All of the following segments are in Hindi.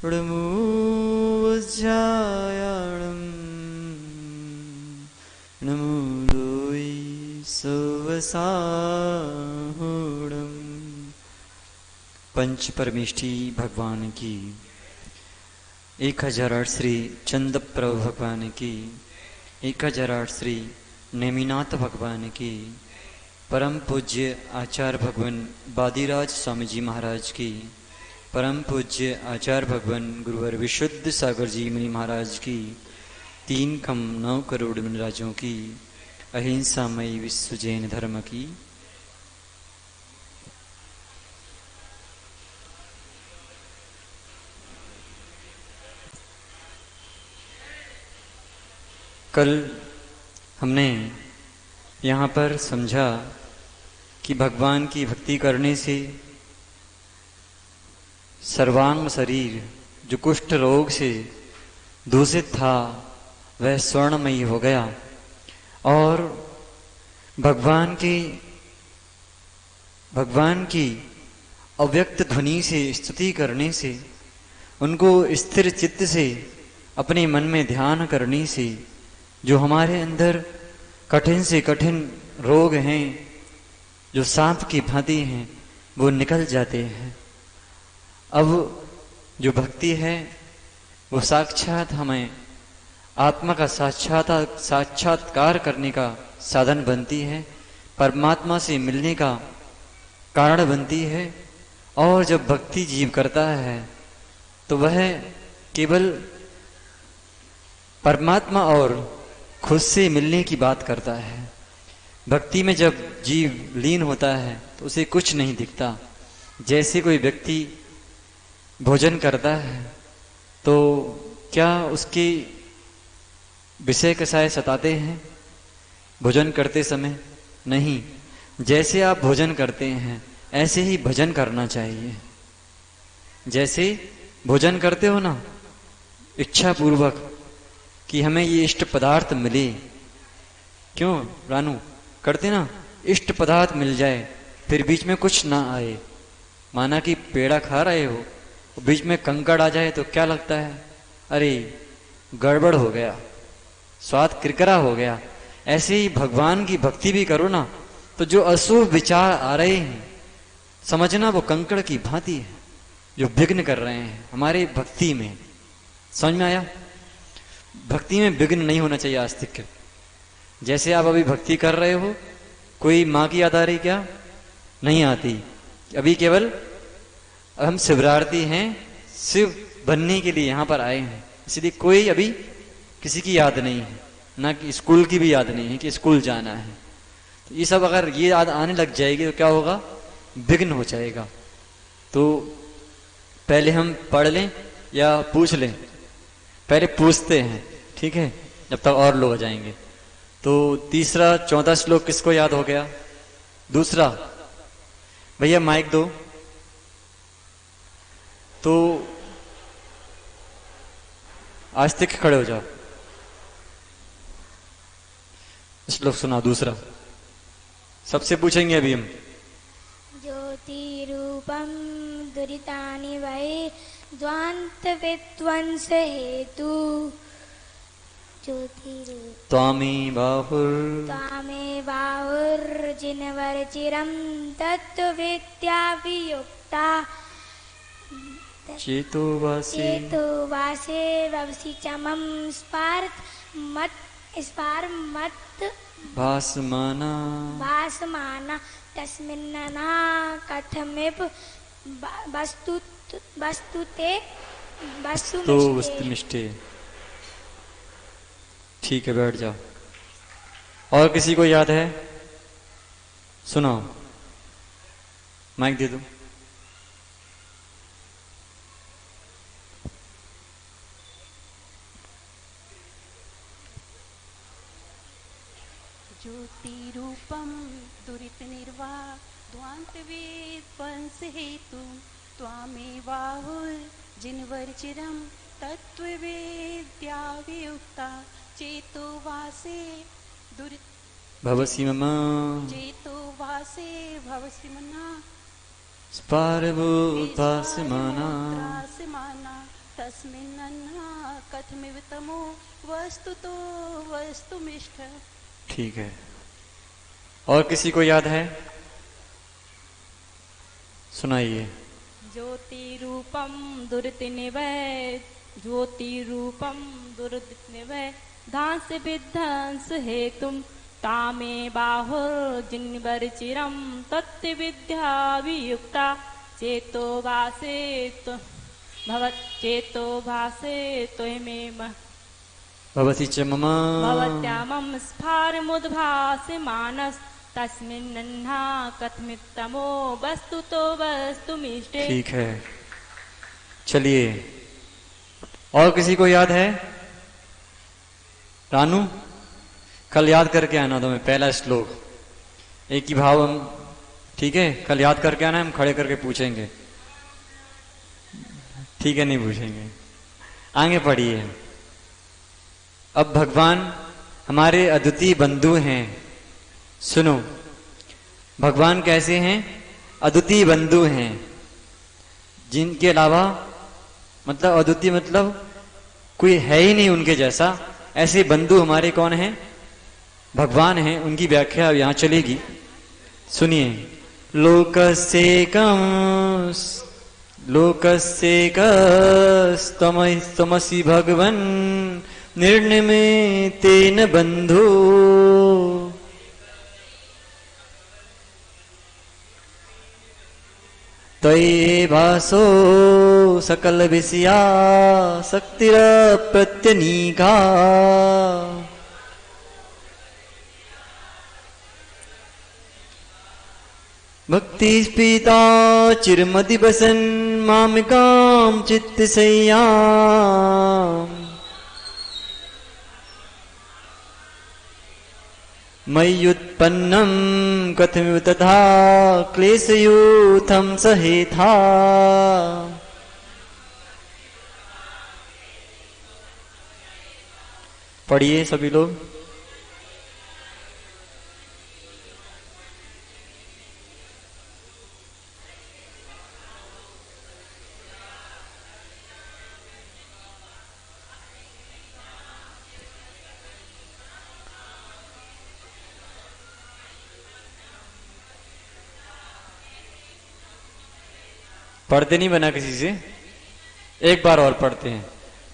ऋमूवज्जायाणं नमोलोई सुवसाहुणम्। पंच परमेष्ठी भगवान की 1008 श्री चंदप्रभु भगवान की 1008 श्री नेमिनाथ भगवान की परम पूज्य आचार्य भगवान बादीराज स्वामी जी महाराज की परम पूज्य आचार्य भगवान गुरुवर विशुद्ध सागर जी मुनि महाराज की 3,9 करोड़ मुनिराजों की अहिंसामयी विश्व जैन धर्म की। कल हमने यहाँ पर समझा कि भगवान की भक्ति करने से सर्वांग शरीर जो कुष्ठ रोग से दूषित था वह स्वर्णमयी हो गया और भगवान की अव्यक्त ध्वनि से स्तुति करने से उनको स्थिर चित्त से अपने मन में ध्यान करने से जो हमारे अंदर कठिन से कठिन रोग हैं जो सांप की भांति हैं वो निकल जाते हैं। अब जो भक्ति है वो साक्षात हमें आत्मा का साक्षात्कार करने का साधन बनती है, परमात्मा से मिलने का कारण बनती है। और जब भक्ति जीव करता है तो वह केवल परमात्मा और खुद से मिलने की बात करता है। भक्ति में जब जीव लीन होता है तो उसे कुछ नहीं दिखता। जैसे कोई व्यक्ति भोजन करता है तो क्या उसके विषय कसाय सताते हैं भोजन करते समय? नहीं। जैसे आप भोजन करते हैं ऐसे ही भजन करना चाहिए। जैसे भोजन करते हो ना इच्छा पूर्वक कि हमें ये इष्ट पदार्थ मिले, क्यों रानू करते ना, इष्ट पदार्थ मिल जाए फिर बीच में कुछ ना आए। माना कि पेड़ा खा रहे हो बीच में कंकड़ आ जाए तो क्या लगता है? अरे गड़बड़ हो गया, स्वाद किरकिरा हो गया। ऐसे ही भगवान की भक्ति भी करो ना तो जो अशुभ विचार आ रहे हैं समझना वो कंकड़ की भांति है जो विघ्न कर रहे हैं हमारे भक्ति में। समझ में आया? भक्ति में विघ्न नहीं होना चाहिए आस्तिक। जैसे आप अभी भक्ति कर रहे हो, कोई माँ की याद आ रही क्या? नहीं आती। अभी केवल हम शिवरार्थी हैं, शिव बनने के लिए यहाँ पर आए हैं, इसलिए कोई अभी किसी की याद नहीं है, ना कि स्कूल की भी याद नहीं है कि स्कूल जाना है। तो ये सब अगर ये याद आने लग जाएगी तो क्या होगा? विघ्न हो जाएगा। तो पहले हम पढ़ लें या पूछ लें? पहले पूछते हैं, ठीक है, जब तक और लोग आ जाएंगे। तो तीसरा 14 श्लोक किसको याद हो गया? दूसरा भैया माइक दो। तो आस्तिक खड़े हो जाओ, श्लोक सुना। दूसरा सबसे पूछेंगे अभी हम। ज्योति रूपम दुरितानि वै द्वांत विध्वंस हेतु त्वामे बाहुर्जिनवर चिरम तत्त्वविद्या वियुक्ता चेतोवासे ववसि चमम स्पार्मत् भासमाना तस्मिन्नना कथमिव वस्तुनिष्ठे। ठीक है, बैठ जाओ। और किसी को याद है? सुनाओ, माइक दे दो। ज्योति रूपम दुरित निर्वाह ध्वांत विध्वंस हेतु त्वामेवाहुल जिनवर चिरम तत्व विद्या वियुक्ता चेतो वासे भवसि मम चेतो वासे भवसि मना स्पारभूत भासमाना तस्मिन्नन्ना कथमिव तमो वस्तुतो वस्तुमिष्ठ। ठीक है, और किसी को याद है? सुनाइए। ज्योति रूपम दुरित निवय, ज्योति रूपम दुरित निवय, धांस विध्वंस हेतुम तामे बाहुर्जिन्वर चिरम तत्व विद्या वियुक्ता चेतो भासे तो भवत चेतो भासे त्वमेव भवति च मम भवत्यामम स्फारमुद्भासे मानस तस्मिन्नन्हा कथमित्तमो वस्तुतो वस्तुमिष्टे। ठीक है, चलिए, और किसी को याद है? रानू, कल याद करके आना तुम्हें पहला श्लोक, एक ही भाव हम, ठीक है? कल याद करके आना, हम खड़े करके पूछेंगे, ठीक है? नहीं पूछेंगे, आगे पढ़िए। अब भगवान हमारे अद्वितीय बंधु हैं। सुनो, भगवान कैसे हैं? अद्वितीय बंधु हैं, जिनके अलावा, मतलब अद्वितीय मतलब कोई है ही नहीं उनके जैसा। ऐसे बंधु हमारे कौन हैं? भगवान हैं। उनकी व्याख्या यहां चलेगी, सुनिए। लोकस्येकस्तमसि भगवन् निर्निमेतेन बंधु त्वय्येवासो सकल विषया शक्तिरप्रत्यनीका। भक्ति स्फीता चिरमदिवसन् मामिकां चित्तशय्याम् मय्युत्पन्नं कथमिव तथा क्लेशयूथं सहेथा। पढ़िए सभी लोग। पढ़ते नहीं बना किसी से, एक बार और पढ़ते हैं।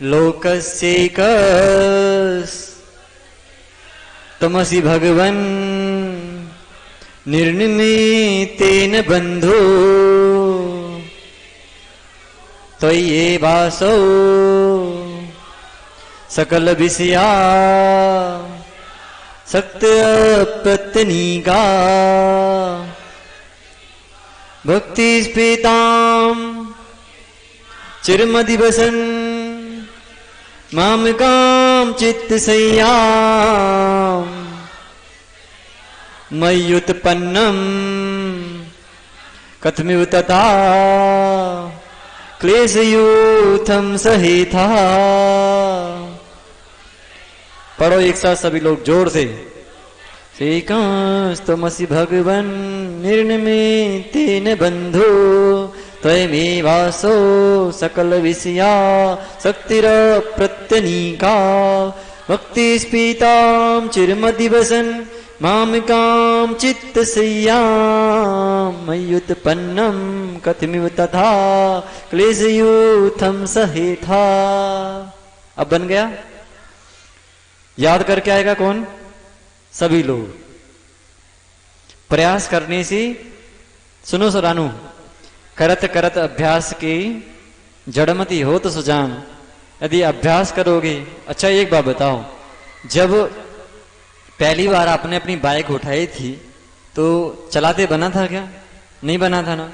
लोकस्येकस्तमसि भगवन् निर्निमेतेन बन्धो त्वय्येवासो सकल विषया शक्तिरप्रत्यनीका। भक्ति स्फीतां चिरमदिवसन् मामिकां चित्तशय्याम् मय्युत्पन्नं कथमिव तथा क्लेशयूथं सहेथा। पढ़ो एक साथ सभी लोग जोर से। एकस्तमसि भगवन् निर्निमेतेन बन्धो त्वय्येवासो सकल विषया शक्तिरप्रत्यनीका। भक्ति स्फीतां चिरमदिवसन् मामिकां चित्तशय्याम् मय्युत्पन्नं कथमिव तथा क्लेशयूथं सहेथा। अब बन गया? याद करके आएगा कौन? सभी लोग। प्रयास करने से, सुनो सरानू, करत करत अभ्यास की जड़मती हो तो सुजान। यदि अभ्यास करोगे, अच्छा एक बात बताओ, जब पहली बार आपने अपनी बाइक उठाई थी तो चलाते बना था क्या? नहीं बना था ना।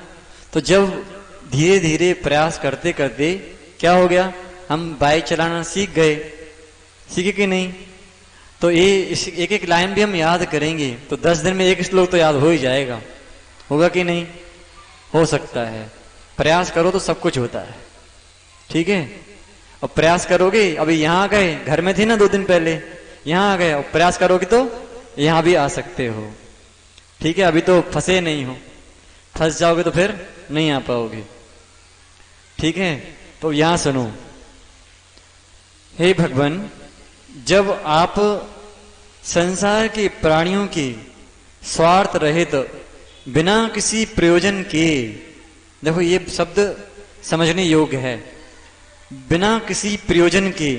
तो जब धीरे धीरे प्रयास करते करते क्या हो गया? हम बाइक चलाना सीख गए, सीखे कि नहीं? तो ये एक एक लाइन भी हम याद करेंगे तो 10 दिन में एक श्लोक तो याद हो ही जाएगा। होगा कि नहीं? हो सकता है। प्रयास करो तो सब कुछ होता है, ठीक है? और प्रयास करोगे, अभी यहाँ आ गए, घर में थे ना 2 दिन पहले, यहाँ आ गए, और प्रयास करोगे तो यहाँ भी आ सकते हो, ठीक है? अभी तो फंसे नहीं हो, फंस जाओगे तो फिर नहीं आ पाओगे, ठीक है? तो यहाँ सुनो, हे भगवान, जब आप संसार के प्राणियों के स्वार्थ रहित बिना किसी प्रयोजन के, देखो ये शब्द समझने योग्य है, बिना किसी प्रयोजन के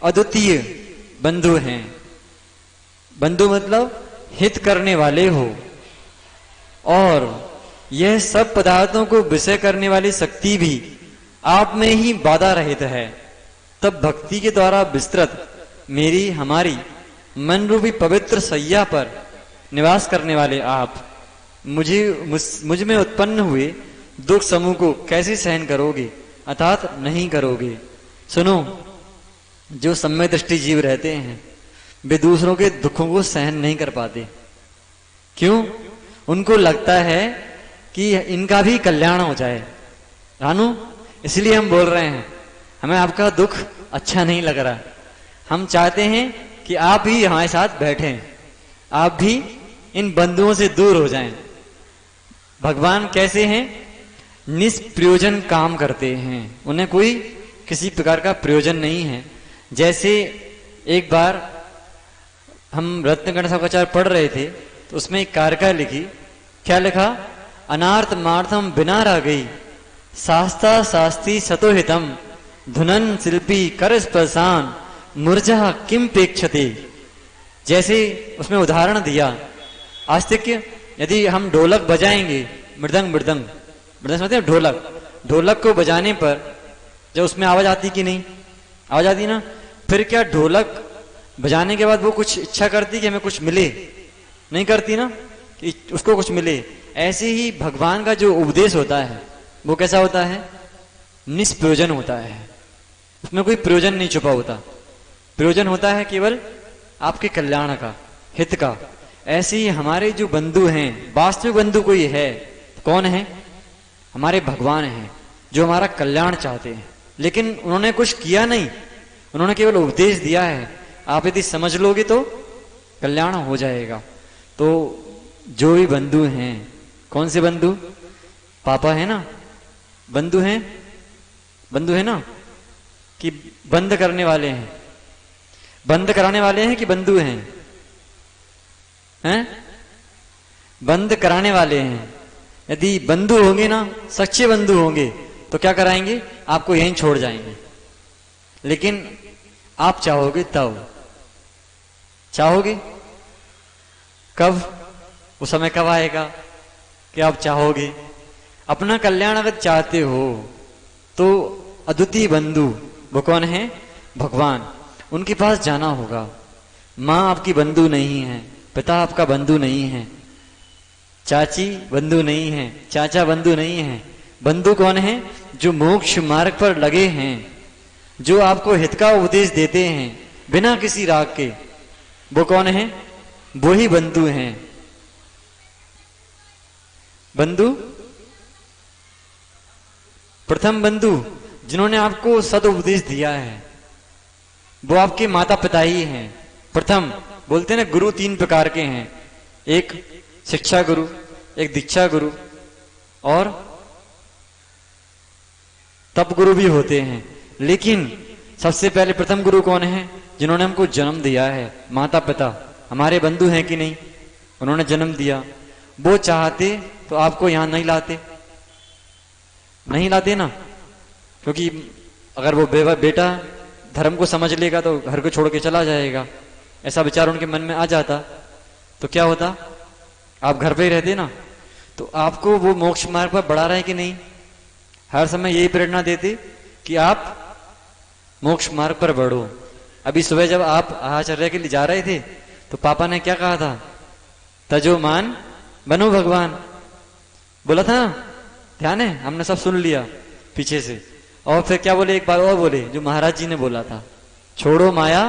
अद्वितीय बंधु हैं। बंधु मतलब हित करने वाले हो, और यह सब पदार्थों को विषय करने वाली शक्ति भी आप में ही बाधा रहित है। तब भक्ति के द्वारा विस्तृत मेरी हमारी मन रूपी पवित्र सैया पर निवास करने वाले आप मुझ में उत्पन्न हुए दुख समूह को कैसे सहन करोगे, अर्थात नहीं करोगे। सुनो, जो सम्य दृष्टि जीव रहते हैं वे दूसरों के दुखों को सहन नहीं कर पाते। क्यों? उनको लगता है कि इनका भी कल्याण हो जाए। रानू, इसलिए हम बोल रहे हैं, हमें आपका दुख अच्छा नहीं लग रहा। हम चाहते हैं कि आप ही हमारे साथ बैठें, आप भी इन बंधुओं से दूर हो जाएं। भगवान कैसे हैं? निष्प्रयोजन काम करते हैं, उन्हें कोई किसी प्रकार का प्रयोजन नहीं है। जैसे एक बार हम रत्नगण समाचार पढ़ रहे थे, तो उसमें एक कारिका लिखी। क्या लिखा? अनार्थ मार्थम बिना रह गई, शास्ता शास्त्री सतोहितम, धुनन शिल्पी कर स्पर्शान, मूर्जा किम पेक्षते। जैसे उसमें उदाहरण दिया, आस्तिक्य, यदि हम ढोलक बजाएंगे, मृदंग समझते हैं, ढोलक को बजाने पर जब उसमें आवाज आती कि नहीं? आवाज आती ना। फिर क्या ढोलक बजाने के बाद वो कुछ इच्छा करती कि हमें कुछ मिले? नहीं करती ना, कि उसको कुछ मिले। ऐसे ही भगवान का जो उपदेश होता है वो कैसा होता है? निष्प्रयोजन होता है, उसमें कोई प्रयोजन नहीं छुपा होता। प्रयोजन होता है केवल आपके कल्याण का, हित का। ऐसे ही हमारे जो बंधु हैं, वास्तविक बंधु कोई है, कौन है? हमारे भगवान हैं, जो हमारा कल्याण चाहते हैं। लेकिन उन्होंने कुछ किया नहीं, उन्होंने केवल उपदेश दिया है। आप यदि समझ लोगे तो कल्याण हो जाएगा। तो जो भी बंधु हैं, कौन से बंधु? पापा है ना, बंधु हैं, बंधु है ना, कि बंद करने वाले हैं, बंद कराने वाले हैं कि बंधु हैं? हैं? बंद कराने वाले हैं। यदि बंधु होंगे ना, सच्चे बंधु होंगे, तो क्या कराएंगे? आपको यहीं छोड़ जाएंगे। लेकिन आप चाहोगे तब, चाहोगे कब? वो समय कब आएगा कि आप चाहोगे? अपना कल्याण अगर चाहते हो तो अद्वितीय बंधु वो कौन है? भगवान। उनके पास जाना होगा। माँ आपकी बंधु नहीं है, पिता आपका बंधु नहीं है, चाची बंधु नहीं है, चाचा बंधु नहीं है। बंधु कौन है? जो मोक्ष मार्ग पर लगे हैं, जो आपको हित का उपदेश देते हैं बिना किसी राग के, वो कौन है? वो ही बंधु हैं। बंधु, प्रथम बंधु जिन्होंने आपको सदुपदेश दिया है वो आपके माता पिता ही हैं। प्रथम बोलते हैं ना, गुरु तीन प्रकार के हैं, एक शिक्षा गुरु, एक दीक्षा गुरु और तप गुरु भी होते हैं। लेकिन सबसे पहले प्रथम गुरु कौन है? जिन्होंने हमको जन्म दिया है, माता पिता। हमारे बंधु हैं कि नहीं? उन्होंने जन्म दिया। वो चाहते तो आपको यहां नहीं लाते, नहीं लाते ना, क्योंकि अगर वो बेटा धर्म को समझ लेगा तो घर को छोड़ के चला जाएगा, ऐसा विचार उनके मन में आ जाता तो क्या होता? आप घर पे ही रहते ना। तो आपको वो मोक्ष मार्ग पर बढ़ा रहे कि नहीं? हर समय यही प्रेरणा देते कि आप मोक्ष मार्ग पर बढ़ो। अभी सुबह जब आप आहारचर्या के लिए जा रहे थे तो पापा ने क्या कहा था? तजो मान बनो भगवान, बोला था ना? ध्यान है? हमने सब सुन लिया पीछे से। और फिर क्या बोले? एक बार और बोले, जो महाराज जी ने बोला था, छोड़ो माया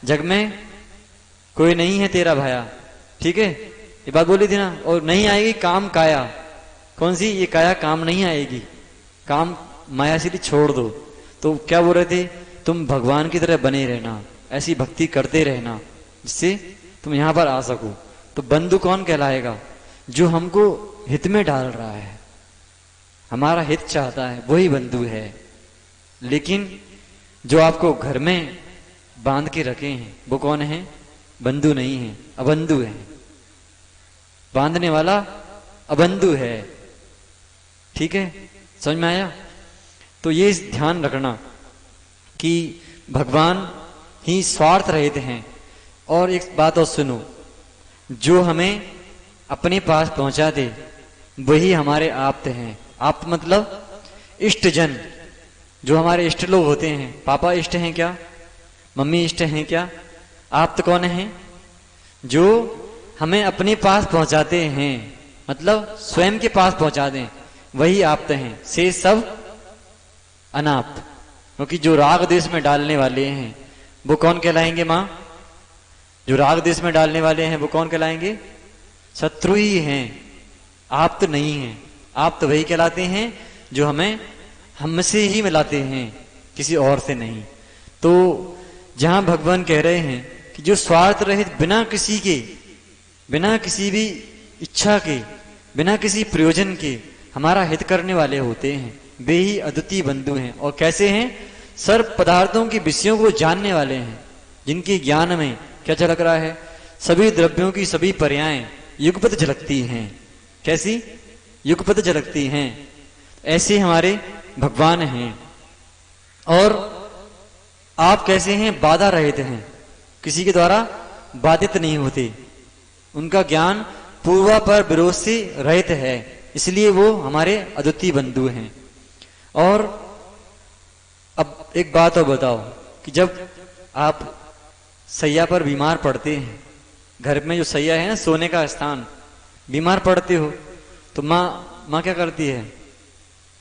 जग में कोई नहीं है तेरा भाया। ठीक है, ये बात बोली थी ना। और नहीं आएगी काम काया। कौन सी? ये काया काम नहीं आएगी, काम माया से छोड़ दो। तो क्या बोल रहे थे? तुम भगवान की तरह बने रहना, ऐसी भक्ति करते रहना जिससे तुम यहां पर आ सको। तो बंधु कौन कहलाएगा? जो हमको हित में डाल रहा है, हमारा हित चाहता है, वही बंधु है। लेकिन जो आपको घर में बांध के रखे हैं वो कौन है? बंधु नहीं है, अबंधु है। बांधने वाला अबंधु है। ठीक है, समझ में आया? तो ये ध्यान रखना कि भगवान ही स्वार्थ रहित हैं। और एक बात और सुनो, जो हमें अपने पास पहुंचा दे वही हमारे आप्त हैं। आप्त मतलब इष्ट जन, जो हमारे इष्ट लोग होते हैं। पापा इष्ट हैं क्या? मम्मी इष्ट हैं क्या? आप्त कौन है? जो हमें अपने पास पहुंचाते हैं, मतलब स्वयं के पास पहुंचा दें, वही आप्त हैं। से सब अनाप्त। क्योंकि जो राग देश में डालने वाले हैं वो कौन कहलाएंगे माँ? जो राग देश में डालने वाले हैं वो कौन कहलाएंगे? शत्रु ही हैं, आप्त नहीं हैं। आप्त वही कहलाते हैं जो हमें हमसे ही मिलाते हैं, किसी और से नहीं। तो जहां भगवान कह रहे हैं कि जो स्वार्थ रहित, बिना किसी के, बिना किसी भी इच्छा के, बिना किसी प्रयोजन के हमारा हित करने वाले होते हैं, वे ही अद्वितीय बंधु हैं। और कैसे हैं? सर्व पदार्थों के विषयों को जानने वाले हैं, जिनके ज्ञान में क्या झलक रहा है? सभी द्रव्यों की सभी पर्यायें युगपत झलकती हैं। कैसी? युगपत झलकती हैं। ऐसे हमारे भगवान हैं। और आप कैसे हैं? बाधा रहित हैं, किसी के द्वारा बाधित नहीं होते। उनका ज्ञान पूर्वापर विरोध से रहित है, इसलिए वो हमारे अद्वितीय बंधु हैं। और अब एक बात और बताओ कि जब आप सैया पर बीमार पड़ते हैं, घर में जो सैया है ना, सोने का स्थान, बीमार पड़ते हो तो माँ क्या करती है?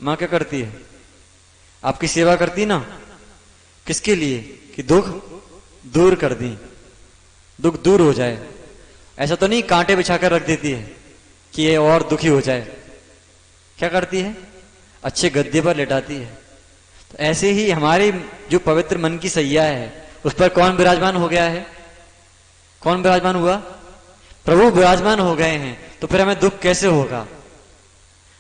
माँ क्या करती है? आपकी सेवा करती ना। किसके लिए? कि दुख दूर कर दी, दुख दूर हो जाए। ऐसा तो नहीं कांटे बिछाकर रख देती है कि ये और दुखी हो जाए। क्या करती है? अच्छे गद्दे पर लेटाती है। तो ऐसे ही हमारे जो पवित्र मन की सैया है उस पर कौन विराजमान हो गया है? कौन विराजमान हुआ? प्रभु विराजमान हो गए हैं। तो फिर हमें दुख कैसे होगा?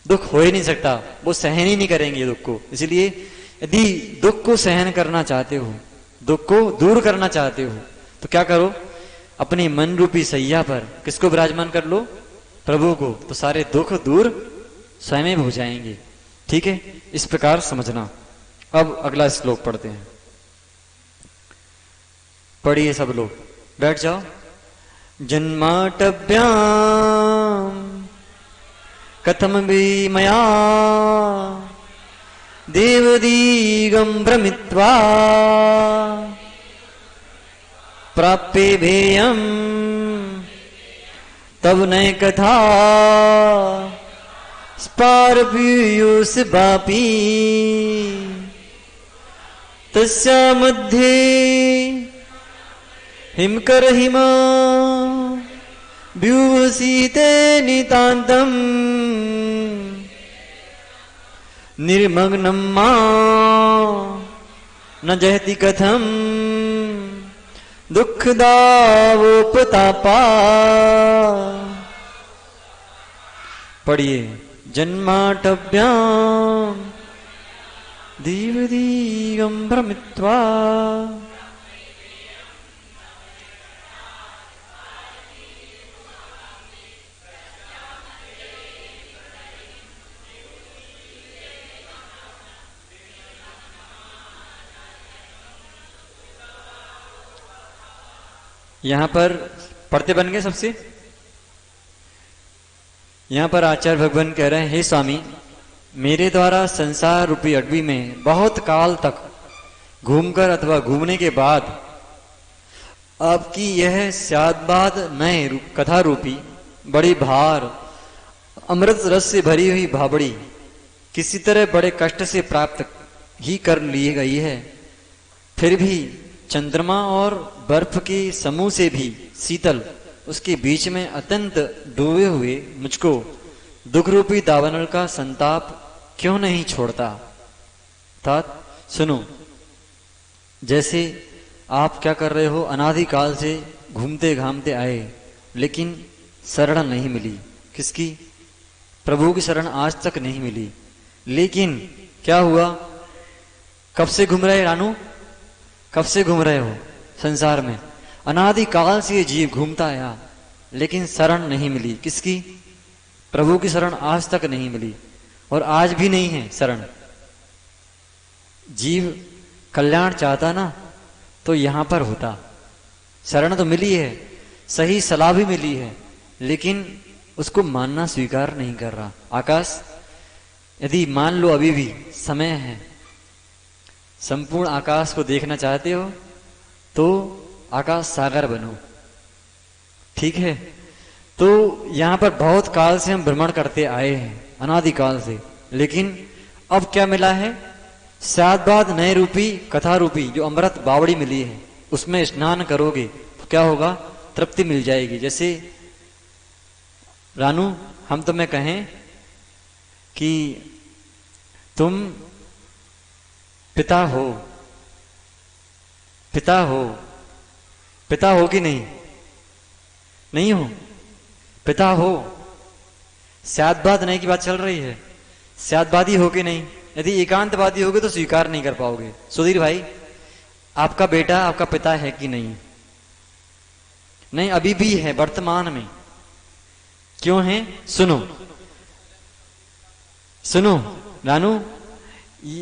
दुख हो ही नहीं सकता, वो सहन ही नहीं करेंगे दुख को। इसलिए यदि दुख को सहन करना चाहते हो, दुख को दूर करना चाहते हो, तो क्या करो? अपनी मन रूपी सैया पर किसको विराजमान कर लो? प्रभु को। तो सारे दुख दूर स्वयं हो जाएंगे। ठीक है, इस प्रकार समझना। अब अगला श्लोक पढ़ते हैं। पढ़िए सब लोग, बैठ जाओ। जन्माटभ्याम कथम भी मया देवदीगं भ्रमित्वा प्राप्ये भेयम् तब नय कथा स्पारपीयूष बापी तस्या मध्ये हिमकर हिमा व्यूसीते नितान्तम् निर्मग्नं मा न जहति कथम दुःखदावोपतापा। पढ़िए। जन्माटभ्याम दीवदीगं भ्रमित्वा यहां पर पढ़ते बन गए सबसे। यहां पर आचार्य भगवान कह रहे हैं, हे स्वामी, मेरे द्वारा संसार रूपी अडवी में बहुत काल तक घूमकर अथवा घूमने के बाद आपकी यह स्यादबाद नए कथा रूपी बड़ी भार अमृत रस से भरी हुई भाबड़ी किसी तरह बड़े कष्ट से प्राप्त ही कर ली गई है। फिर भी चंद्रमा और बर्फ के समूह से भी शीतल उसके बीच में अत्यंत डूबे हुए मुझको दुख रूपी दावानल का संताप क्यों नहीं छोड़ता। अर्थात सुनो, जैसे आप क्या कर रहे हो, अनादिकाल से घूमते घामते आए लेकिन शरण नहीं मिली। किसकी? प्रभु की शरण आज तक नहीं मिली। लेकिन क्या हुआ? कब से घूम रहे रानू? कब से घूम रहे हो? संसार में, अनादि काल से ये जीव घूमता आया, लेकिन शरण नहीं मिली। किसकी? प्रभु की शरण आज तक नहीं मिली और आज भी नहीं है शरण। जीव कल्याण चाहता ना तो यहां पर होता। शरण तो मिली है, सही सलाह भी मिली है, लेकिन उसको मानना स्वीकार नहीं कर रहा। आकाश, यदि मान लो अभी भी समय है, संपूर्ण आकाश को देखना चाहते हो तो आकाश सागर बनो, ठीक है? तो यहां पर बहुत काल से हम भ्रमण करते आए हैं, अनादिकाल से, लेकिन अब क्या मिला है? सात नए रूपी कथा रूपी जो अमृत बावड़ी मिली है, उसमें स्नान करोगे तो क्या होगा? तृप्ति मिल जाएगी। जैसे रानू, हम तुम्हें कहें कि तुम पिता हो, पिता हो, पिता हो कि नहीं? नहीं हो? पिता हो। स्यादवाद नहीं की बात चल रही है, स्यादवादी हो कि नहीं? यदि एकांतवादी होगे तो स्वीकार नहीं कर पाओगे। सुधीर भाई, आपका बेटा आपका पिता है कि नहीं? नहीं, अभी भी है, वर्तमान में। क्यों है? सुनो सुनो रानू,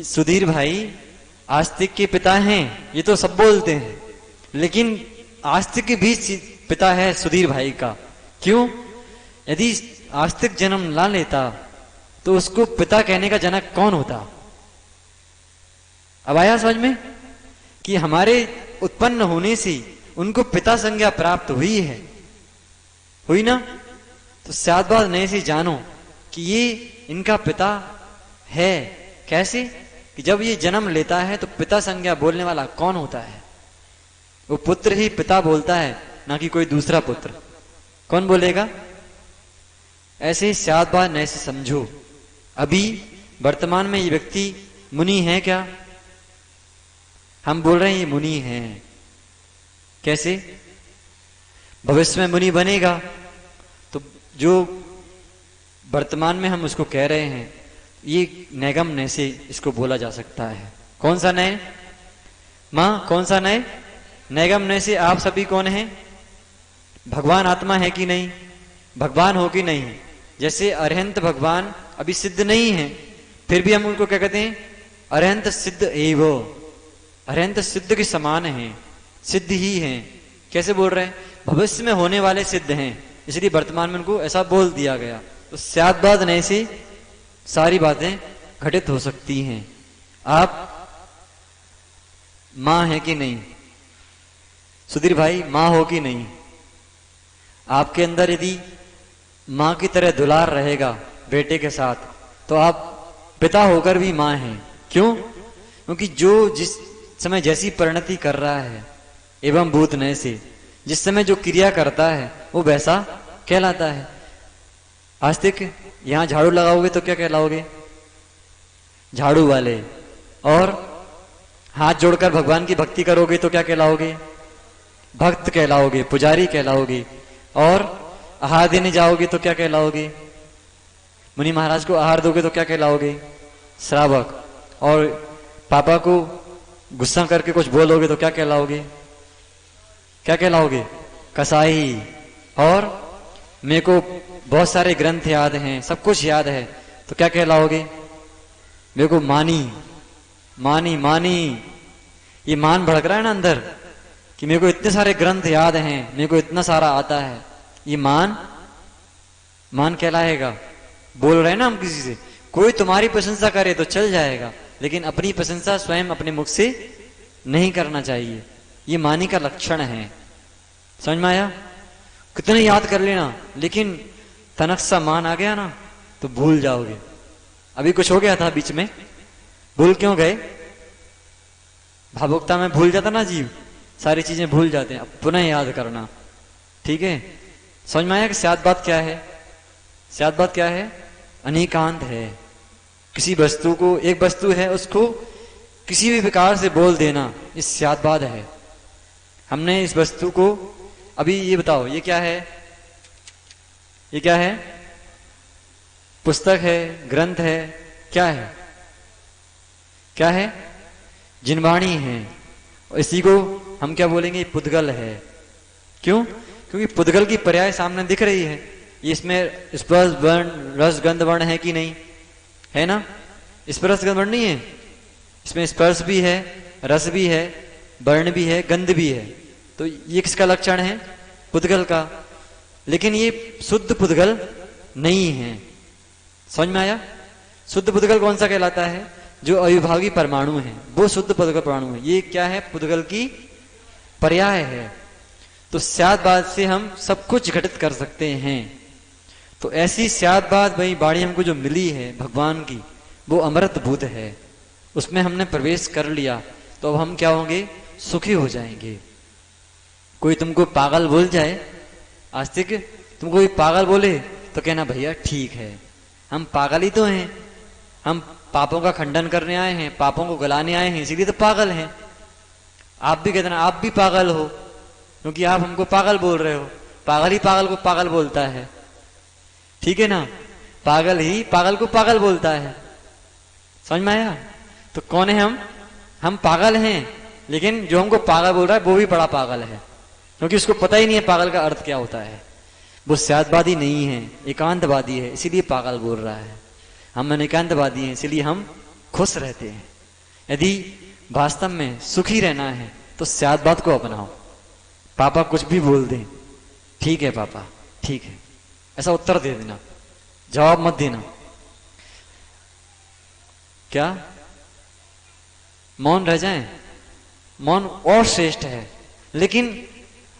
सुधीर भाई आस्तिक के पिता हैं, ये तो सब बोलते हैं, लेकिन आस्तिक के बीच पिता है सुधीर भाई का। क्यों? यदि आस्तिक जन्म ला लेता तो उसको पिता कहने का जनक कौन होता? अब आया समझ में कि हमारे उत्पन्न होने से उनको पिता संज्ञा प्राप्त हुई है, हुई ना? तो स्यादवाद नए से जानो कि ये इनका पिता है। कैसे? कि जब ये जन्म लेता है तो पिता संज्ञा बोलने वाला कौन होता है? वो पुत्र ही पिता बोलता है, ना कि कोई दूसरा पुत्र। कौन बोलेगा? ऐसे स्यादवाद नए से समझो। अभी वर्तमान में ये व्यक्ति मुनि है क्या? हम बोल रहे हैं ये मुनि है। कैसे? भविष्य में मुनि बनेगा तो जो वर्तमान में हम उसको कह रहे हैं, ये नैगम नय से इसको बोला जा सकता है। कौन सा नय? मां, कौन सा नय? नैगम नय से आप सभी कौन हैं? भगवान आत्मा है कि नहीं? भगवान हो कि नहीं? जैसे अरहंत भगवान अभी सिद्ध नहीं है, फिर भी हम उनको क्या कहते हैं? अरहंत सिद्ध एव। अरहंत सिद्ध के समान है, सिद्ध ही है। कैसे बोल रहे हैं? भविष्य में होने वाले सिद्ध हैं, इसलिए वर्तमान में उनको ऐसा बोल दिया गया। तो स्यादवाद नय से सारी बातें घटित हो सकती हैं। आप मां है कि नहीं? सुधीर भाई, मां हो कि नहीं? आपके अंदर यदि मां की तरह दुलार रहेगा बेटे के साथ, तो आप पिता होकर भी मां हैं। क्यों? क्योंकि जो जिस समय जैसी परिणति कर रहा है एवं भूत नय से जिस समय जो क्रिया करता है वो वैसा कहलाता है। आस्तिक, यहां झाड़ू लगाओगे तो क्या कहलाओगे? झाड़ू वाले। और हाथ जोड़कर भगवान की भक्ति करोगे तो क्या कहलाओगे? भक्त कहलाओगे, पुजारी कहलाओगे। और आहार देने जाओगे तो क्या कहलाओगे? मुनि महाराज को आहार दोगे तो क्या कहलाओगे? श्रावक। और पापा को गुस्सा करके कुछ बोलोगे तो क्या कहलाओगे? क्या कहलाओगे? कसाई। और मेरे को बहुत सारे ग्रंथ याद हैं, सब कुछ याद है, तो क्या कहलाओगे? मेरे को मानी। मानी मानी, ये मान भड़क रहा है ना अंदर कि मेरे को इतने सारे ग्रंथ याद हैं, मेरे को इतना सारा आता है, ये मान मान कहलाएगा। बोल रहे हैं ना हम किसी से, कोई तुम्हारी प्रशंसा करे तो चल जाएगा, लेकिन अपनी प्रशंसा स्वयं अपने मुख से नहीं करना चाहिए। ये मानी का लक्षण है। समझ में आया? कितने याद कर लेना, लेकिन तनक सा मान आ गया ना तो भूल जाओगे। अभी कुछ हो गया था बीच में, भूल क्यों गए? भावुकता में भूल जाता ना जीव, सारी चीजें भूल जाते हैं। अब पुनः याद करना, ठीक है? समझ में आया कि स्यादवाद क्या है? स्यादवाद क्या है? अनेकांत है। किसी वस्तु को, एक वस्तु है उसको किसी भी प्रकार से बोल देना, इस स्यादवाद है। हमने इस वस्तु को, अभी ये बताओ ये क्या है? ये क्या है? पुस्तक है, ग्रंथ है, क्या है? क्या है? जिनवाणी है। इसी को हम क्या बोलेंगे, ये पुद्गल है। क्यों? क्योंकि पुद्गल की पर्याय सामने दिख रही है। ये इसमें स्पर्श वर्ण रस गंध वर्ण है कि नहीं, है ना? स्पर्श गंध वर्ण नहीं है, इसमें स्पर्श भी है, रस भी है, वर्ण भी है, गंध भी है। तो ये किसका लक्षण है? पुद्गल का। लेकिन ये शुद्ध पुद्गल नहीं है। समझ में आया? शुद्ध पुद्गल कौन सा कहलाता है? जो अविभागी परमाणु है वो शुद्ध पुद्गल परमाणु है। ये क्या है? पुद्गल की पर्याय है। तो स्यादबाद से हम सब कुछ घटित कर सकते हैं। तो ऐसी स्यादबाद वही बाणी हमको जो मिली है भगवान की, वो अमृत बुध है। उसमें हमने प्रवेश कर लिया तो अब हम क्या होंगे? सुखी हो जाएंगे। कोई तुमको पागल बोल जाए, आस्तिक तुमको कोई पागल बोले तो कहना भैया ठीक है, हम पागल ही तो हैं, हम पापों का खंडन करने आए हैं, पापों को गलाने आए हैं, इसीलिए तो पागल हैं। आप भी कहते ना आप भी पागल हो, क्योंकि आप हमको पागल बोल रहे हो। पागल ही पागल को पागल बोलता है, ठीक है ना? पागल ही पागल को पागल बोलता है। समझ में आया? तो कौन है हम? हम पागल हैं, लेकिन जो हमको पागल बोल रहा है वो भी बड़ा पागल है, क्योंकि उसको पता ही नहीं है पागल का अर्थ क्या होता है। वो स्यादवादी नहीं है, एकांतवादी है, इसीलिए पागल बोल रहा है। हम अनेकांतवादी हैं, इसीलिए हम खुश रहते हैं। यदि वास्तव में सुखी रहना है तो स्यादवाद को अपनाओ। पापा कुछ भी बोल दें, ठीक है पापा, ठीक है, ऐसा उत्तर दे देना, जवाब मत देना। क्या मौन रह जाएं? मौन और श्रेष्ठ है। लेकिन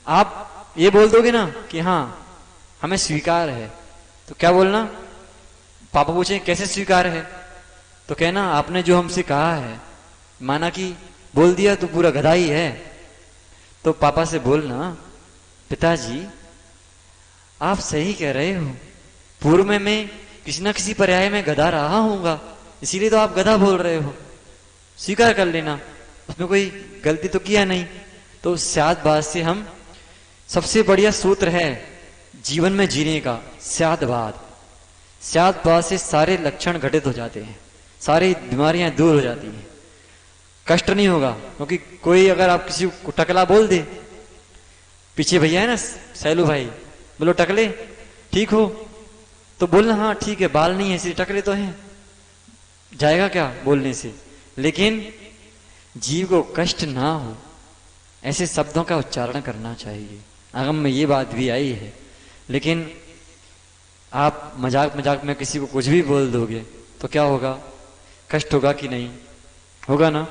आप ये बोल दोगे ना कि हाँ हमें स्वीकार है, तो क्या बोलना? पापा पूछे कैसे स्वीकार है, तो कहना आपने जो हमसे कहा है, माना कि बोल दिया तो पूरा गधा ही है, तो पापा से बोलना पिताजी आप सही कह रहे हो, पूर्व में मैं किसी ना किसी पर्याय में गधा रहा हूंगा, इसीलिए तो आप गधा बोल रहे हो, स्वीकार कर लेना, उसमें कोई गलती तो किया नहीं। तो स्यादवाद से हम, सबसे बढ़िया सूत्र है जीवन में जीने का स्यादवाद। स्यादवाद से सारे लक्षण घटित हो जाते हैं, सारी बीमारियां दूर हो जाती हैं, कष्ट नहीं होगा। क्योंकि कोई अगर आप किसी को टकला बोल दे, पीछे भैया है ना सैलू भाई, बोलो टकले ठीक हो, तो बोलना हाँ ठीक है, बाल नहीं है इसलिए टकले तो हैं, जाएगा क्या बोलने से? लेकिन जीव को कष्ट ना हो ऐसे शब्दों का उच्चारण करना चाहिए। आगम में ये बात भी आई है। लेकिन आप मजाक मजाक में किसी को कुछ भी बोल दोगे तो क्या होगा? कष्ट होगा कि नहीं? होगा ना?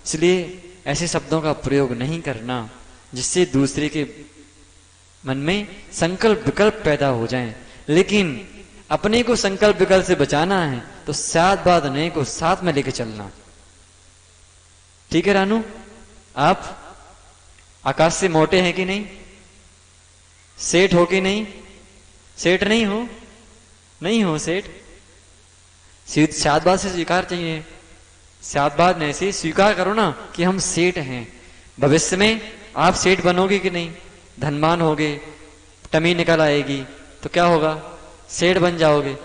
इसलिए ऐसे शब्दों का प्रयोग नहीं करना जिससे दूसरे के मन में संकल्प विकल्प पैदा हो जाएं। लेकिन अपने को संकल्प विकल्प से बचाना है तो स्यादवाद नए को साथ में लेके चलना। ठीक है रानू, आप आकाश से मोटे हैं कि नहीं? सेठ हो कि नहीं? सेठ नहीं हो? नहीं हो सेठ? स्यादवाद से स्वीकार चाहिए। स्यादवाद ने से स्वीकार करो ना कि हम सेठ हैं। भविष्य में आप सेठ बनोगे कि नहीं? धनवान होगे, टमी निकल आएगी तो क्या होगा? सेठ बन जाओगे।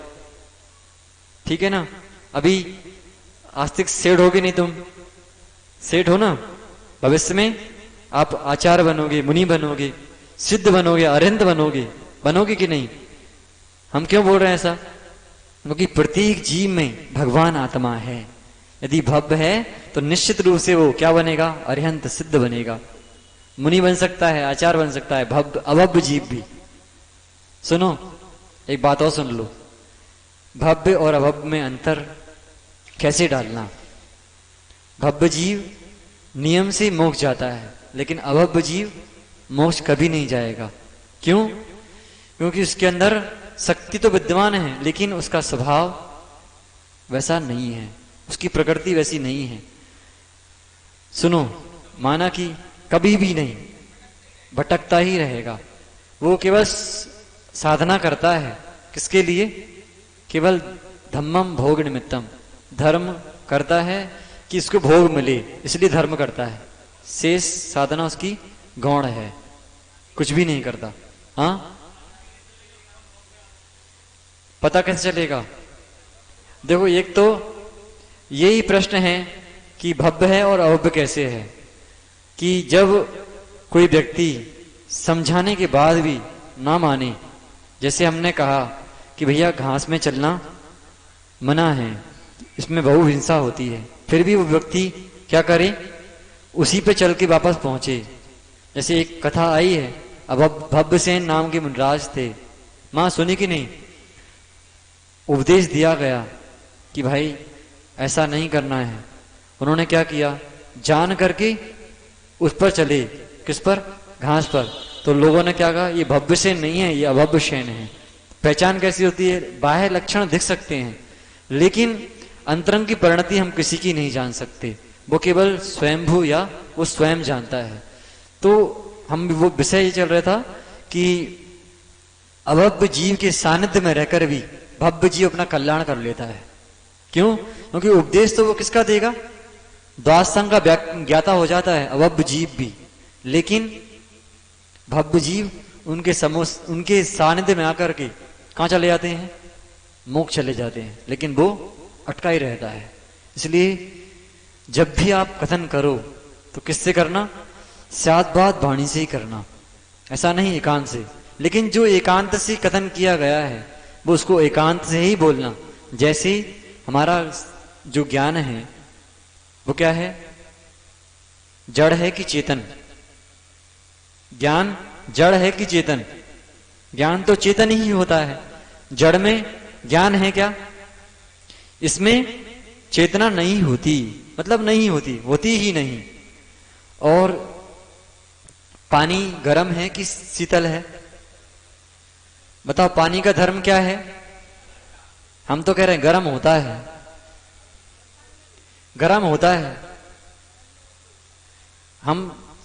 ठीक है ना? अभी आस्तिक सेठ होगे नहीं, तुम सेठ हो ना। भविष्य में आप आचार्य बनोगे, मुनि बनोगे, सिद्ध बनोगे, अरिहंत बनोगे। बनोगे कि नहीं? हम क्यों बोल रहे हैं ऐसा? क्योंकि प्रत्येक जीव में भगवान आत्मा है। यदि भव्य है तो निश्चित रूप से वो क्या बनेगा? अरिहंत सिद्ध बनेगा, मुनि बन सकता है, आचार्य बन सकता है, भव्य अभव्य जीव भी। सुनो एक बात और सुन लो, भव्य और अभव्य में अंतर कैसे डालना। भव्य जीव नियम से मोक्ष जाता है, लेकिन अभव्य जीव मोक्ष कभी नहीं जाएगा। क्यों? क्योंकि उसके अंदर शक्ति तो विद्यमान है लेकिन उसका स्वभाव वैसा नहीं है, उसकी प्रकृति वैसी नहीं है। सुनो, माना कि कभी भी नहीं, भटकता ही रहेगा। वो केवल साधना करता है, किसके लिए? केवल धम्मम भोग निमित्तम, धर्म करता है कि इसको भोग मिले, इसलिए धर्म करता है। शेष साधना उसकी गौण है, कुछ भी नहीं करता। हाँ, पता कैसे चलेगा? देखो, एक तो यही प्रश्न है कि भव्य है और अभव्य कैसे है, कि जब कोई व्यक्ति समझाने के बाद भी ना माने, जैसे हमने कहा कि भैया घास में चलना मना है, इसमें बहु हिंसा होती है, फिर भी वो व्यक्ति क्या करे, उसी पे चल के वापस पहुंचे। जैसे एक कथा आई है, अब भव्यसेन नाम के मुनराज थे, मां सुनी कि नहीं, उपदेश दिया गया कि भाई ऐसा नहीं करना है। उन्होंने क्या किया, जान करके उस पर चले, किस पर, घास पर। तो लोगों ने क्या कहा, ये भव्यसेन नहीं है, ये अभव्यसेन है। पहचान कैसी होती है, बाह्य लक्षण दिख सकते हैं, लेकिन अंतरंग की परिणति हम किसी की नहीं जान सकते, वो केवल स्वयंभू या वो स्वयं जानता है। तो हम वो विषय ये चल रहा था कि अभव्य जीव के सानिध्य में रहकर भी भव्य जीव अपना कल्याण कर लेता है। क्यों? क्योंकि उपदेश तो वो किसका देगा, द्वादशंग का ज्ञाता हो जाता है अभव्य जीव भी, लेकिन भव्य जीव उनके सानिध्य में आकर के कहां चले जाते हैं, मोक्ष चले जाते हैं, लेकिन वो अटका ही रहता है। इसलिए जब भी आप कथन करो तो किससे करना, सात बात वाणी से ही करना, ऐसा नहीं एकांत से। लेकिन जो एकांत से कथन किया गया है वो उसको एकांत से ही बोलना। जैसे हमारा जो ज्ञान है वो क्या है, जड़ है कि चेतन, ज्ञान जड़ है कि चेतन, ज्ञान तो चेतन ही होता है, जड़ में ज्ञान है क्या, इसमें चेतना नहीं होती, मतलब नहीं होती, होती ही नहीं। और पानी गर्म है कि शीतल है, बताओ पानी का धर्म क्या है, हम तो कह रहे हैं गर्म होता है, गर्म होता है, हम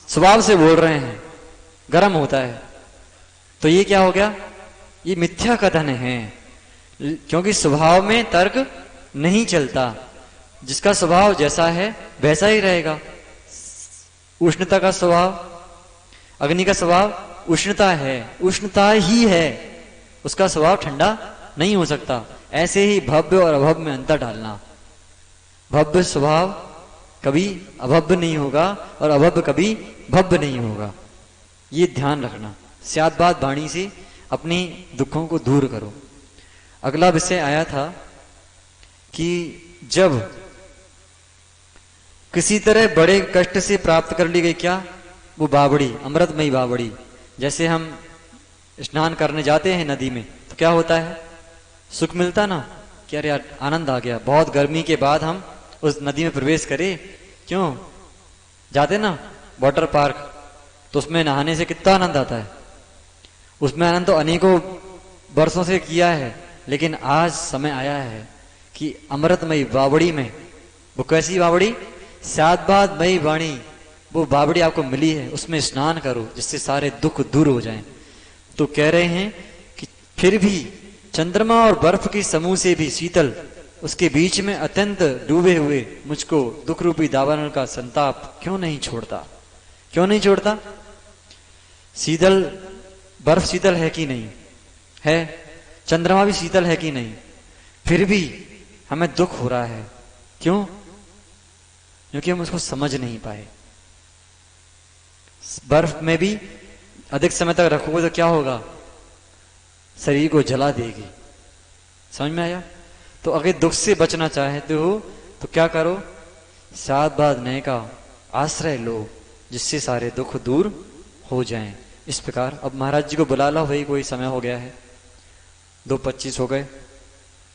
स्वभाव से बोल रहे हैं गर्म होता है। तो ये क्या हो गया, ये मिथ्या कथन है, क्योंकि स्वभाव में तर्क नहीं चलता, जिसका स्वभाव जैसा है वैसा ही रहेगा। उष्णता का स्वभाव, अग्नि का स्वभाव उष्णता है, उष्णता ही है, उसका स्वभाव ठंडा नहीं हो सकता। ऐसे ही भव्य और अभव्य में अंतर डालना, भव्य स्वभाव कभी अभव्य नहीं होगा और अभव्य कभी भव्य नहीं होगा, ये ध्यान रखना। स्यात बात वाणी से अपने दुखों को दूर करो। अगला विषय आया था कि जब किसी तरह बड़े कष्ट से प्राप्त कर ली गई क्या, वो बावड़ी, अमृतमयी बावड़ी। जैसे हम स्नान करने जाते हैं नदी में तो क्या होता है, सुख मिलता ना, क्या यार आनंद आ गया, बहुत गर्मी के बाद हम उस नदी में प्रवेश करें, क्यों जाते ना वाटर पार्क, तो उसमें नहाने से कितना आनंद आता है। उसमें आनंद तो अनेकों वर्षों से किया है, लेकिन आज समय आया है कि अमृतमयी बावड़ी में, वो कैसी बावड़ी, सात बात मई वाणी, वो बावड़ी आपको मिली है, उसमें स्नान करो जिससे सारे दुख दूर हो जाएं। तो कह रहे हैं कि फिर भी चंद्रमा और बर्फ के समूह से भी शीतल, उसके बीच में अत्यंत डूबे हुए मुझको दुख रूपी दावानल का संताप क्यों नहीं छोड़ता, क्यों नहीं छोड़ता। शीतल, बर्फ शीतल है कि नहीं है, चंद्रमा भी शीतल है कि नहीं, फिर भी हमें दुख हो रहा है, क्यों, क्योंकि हम उसको समझ नहीं पाए। बर्फ में भी अधिक समय तक रखोगे तो क्या होगा, शरीर को जला देगी, समझ में आया। तो अगर दुख से बचना चाहते हो तो क्या करो, सात बात नए का आश्रय लो जिससे सारे दुख दूर हो जाएं। इस प्रकार अब महाराज जी को बुला लो, भाई कोई समय हो गया है, 2:25 हो गए,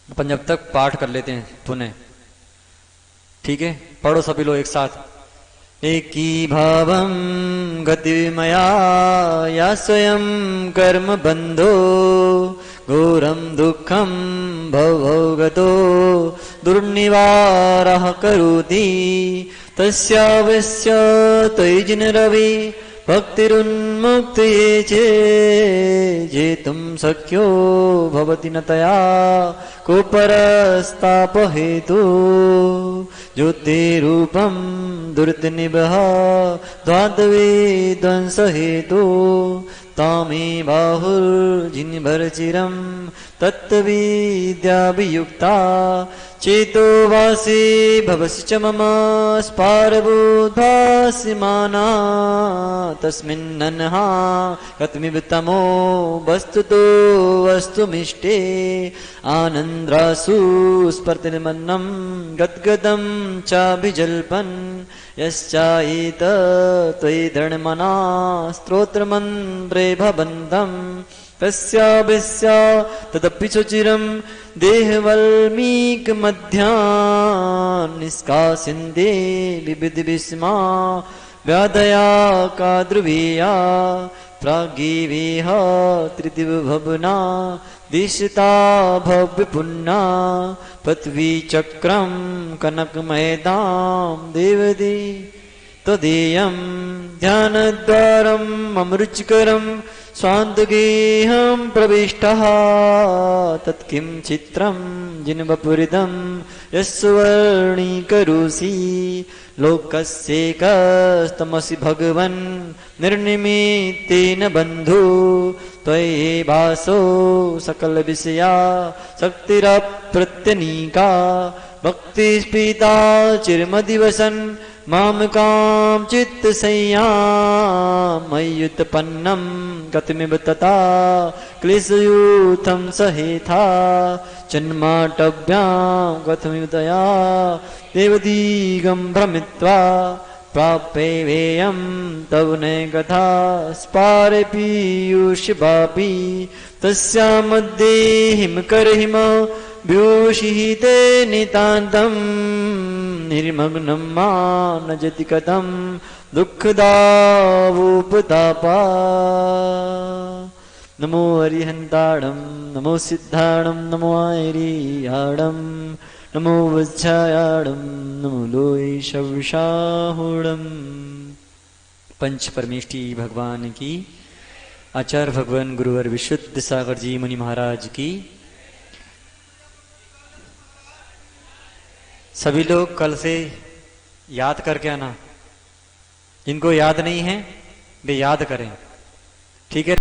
अपन जब तक पाठ कर लेते हैं पुनः, ठीक है, पढ़ो सभी लोग एक साथ। एकी भावम गतिमया या स्वयं कर्म बंधो घोरम दुखम भवगतो दुर्निवारः करोति तस्यावश्य तैजिन रवि भक्तिरुन्मुक्तये जेतुं शक्यो भवति न तया को परस्तापहेतु ज्योतिरूपं दुर्तिनिभः द्वादवे ध्वंसहेतु तामे बाहुर्जिन्भरचिरं तत्त्वविद्याभियुक्ता चेतो वासे भवसि च मम स्पारबोधास्यमाना तस्मिन्नन्हा कथमिव तमो वस्तुतो वस्तुमिष्टे आनन्द्रासु स्पर्तिर्मन्नं गद्गदं चाभिजल्पन् यश्चायेत त्वयि दृढमना स्तोत्रमन्त्रे भवन्तम् तस्याभिस्य तदपि सुचिरं देहवल्मीकमध्यान् निष्कास्यन्ते विविधविस्मा व्याधया काद्रुवेया प्रागेवेह तृतीयभवना दिशिता भव्यपुन्ना पृथ्वीचक्रं कनकमयदां देवदी तदेयं ध्यानद्वारम् अमृचिकरं स्वान्तगेहं प्रविष्टः तत्किं चित्रं जिन्वपुरिदं यस्वर्णीकरोषि लोकस्यैकस्तमसि भगवन् निर्निमित्तेन बन्धु त्वयैवासो सकलविषया शक्तिरप्रत्यनीका भक्तिस्फीता चिरमदिवसन् मामकां चित्तसंयां मय्युत्पन्नं गतिमिव तथा क्लेशयूथं सहेथा जन्माटव्यां गतमिव तया देवदीगं भ्रमित्वा प्राप्येयं तव न कथा स्पारे पीयूषवापि तस्यां मध्ये हिमकरहिम व्यूषिते नितान्तं निर्मग्नं मा न जति कथं दुःखदावोपतापा नमो हरिहन्ताणं नमो सिद्धाणं नमो आयरियाणं नमो वज्रायाणं नमो लोयशविषाहुणं। पंच परमेष्ठी भगवान की, आचार्य भगवान गुरुवर विशुद्ध सागर जी मुनि महाराज की। सभी लोग कल से याद करके आना, जिनको याद नहीं है वे याद करें, ठीक है।